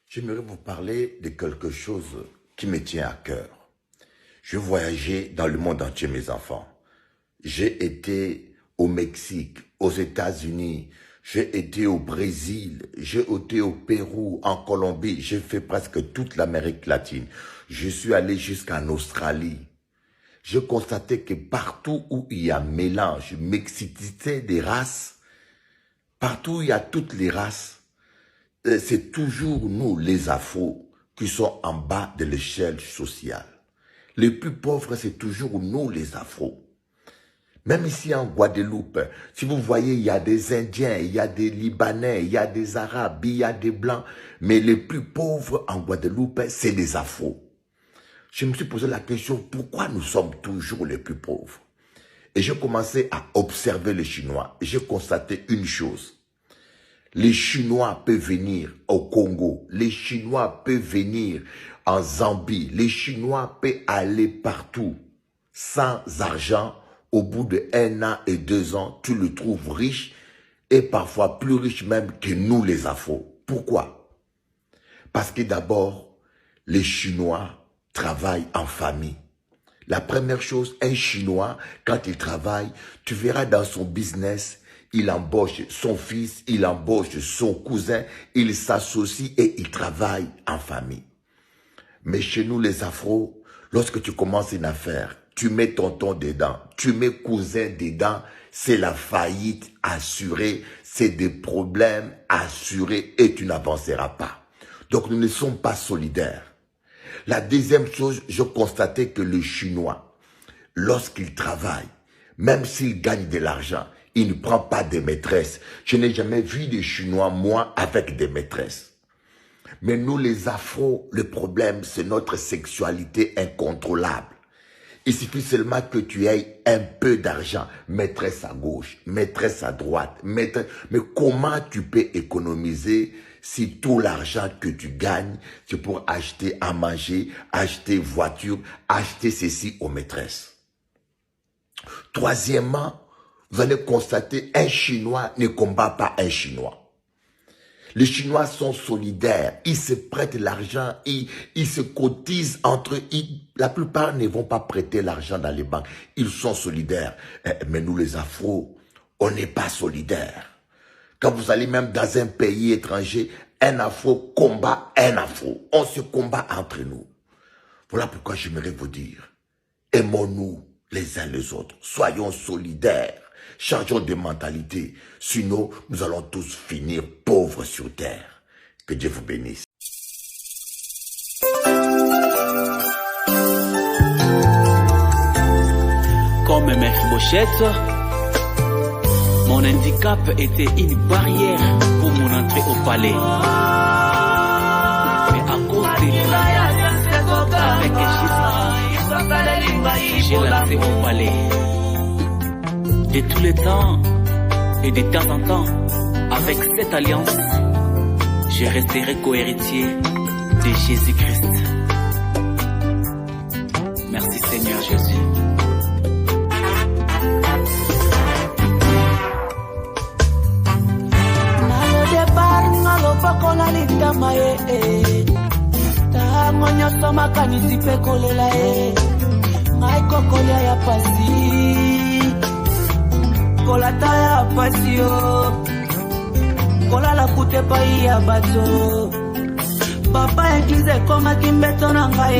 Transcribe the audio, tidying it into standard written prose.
J'aimerais vous parler de quelque chose qui me tient à cœur. Je voyageais dans le monde entier, mes enfants. J'ai été au Mexique, aux États-Unis, j'ai été au Brésil, j'ai été au Pérou, en Colombie, j'ai fait presque toute l'Amérique latine. Je suis allé jusqu'en Australie. Je constatais que partout où il y a mélange, mixité des races, partout où il y a toutes les races, c'est toujours nous, les Afros, qui sont en bas de l'échelle sociale. Les plus pauvres, c'est toujours nous, les Afros. Même ici en Guadeloupe, si vous voyez, il y a des Indiens, il y a des Libanais, il y a des Arabes, il y a des Blancs, mais les plus pauvres en Guadeloupe, c'est les Afros. Je me suis posé la question, pourquoi nous sommes toujours les plus pauvres? Et j'ai commencé à observer les Chinois. J'ai constaté une chose. Les Chinois peuvent venir au Congo. Les Chinois peuvent venir en Zambie. Les Chinois peuvent aller partout. Sans argent, au bout de 1 an et 2 ans, tu le trouves riche et parfois plus riche même que nous les Afros. Pourquoi? Parce que d'abord, les Chinois travaillent en famille. La première chose, un Chinois, quand il travaille, tu verras dans son business, il embauche son fils, il embauche son cousin, il s'associe et il travaille en famille. Mais chez nous les Afros, lorsque tu commences une affaire, tu mets tonton dedans, tu mets cousin dedans, c'est la faillite assurée, c'est des problèmes assurés et tu n'avanceras pas. Donc nous ne sommes pas solidaires. La deuxième chose, je constatais que le Chinois, lorsqu'il travaille, même s'il gagne de l'argent, il ne prend pas de maîtresse. Je n'ai jamais vu des Chinois, moi, avec des maîtresses. Mais nous, les Afros, le problème, c'est notre sexualité incontrôlable. Il suffit seulement que tu aies un peu d'argent, maîtresse à gauche, maîtresse à droite, maîtresse. Mais comment tu peux économiser si tout l'argent que tu gagnes, c'est pour acheter à manger, acheter voiture, acheter ceci aux maîtresses? Troisièmement, vous allez constater un Chinois ne combat pas un Chinois. Les Chinois sont solidaires, ils se prêtent l'argent, ils se cotisent entre eux. La plupart ne vont pas prêter l'argent dans les banques, ils sont solidaires. Mais nous les Afros, on n'est pas solidaires. Quand vous allez même dans un pays étranger, un Afro combat un Afro. On se combat entre nous. Voilà pourquoi j'aimerais vous dire, aimons-nous les uns les autres, soyons solidaires. Changeons de mentalité, sinon nous allons tous finir pauvres sur terre. Que Dieu vous bénisse. Comme Mephibosheth, mon handicap était une barrière pour mon entrée au palais. Mais à cause de Jésus, j'ai l'accès au palais. De tous les temps et de temps en temps, avec cette alliance, je resterai co-héritier de Jésus-Christ. Merci Seigneur Jésus. Kolata ya pasio Kola la kute pa ya bato Papa ekize koma kimbeto na ngai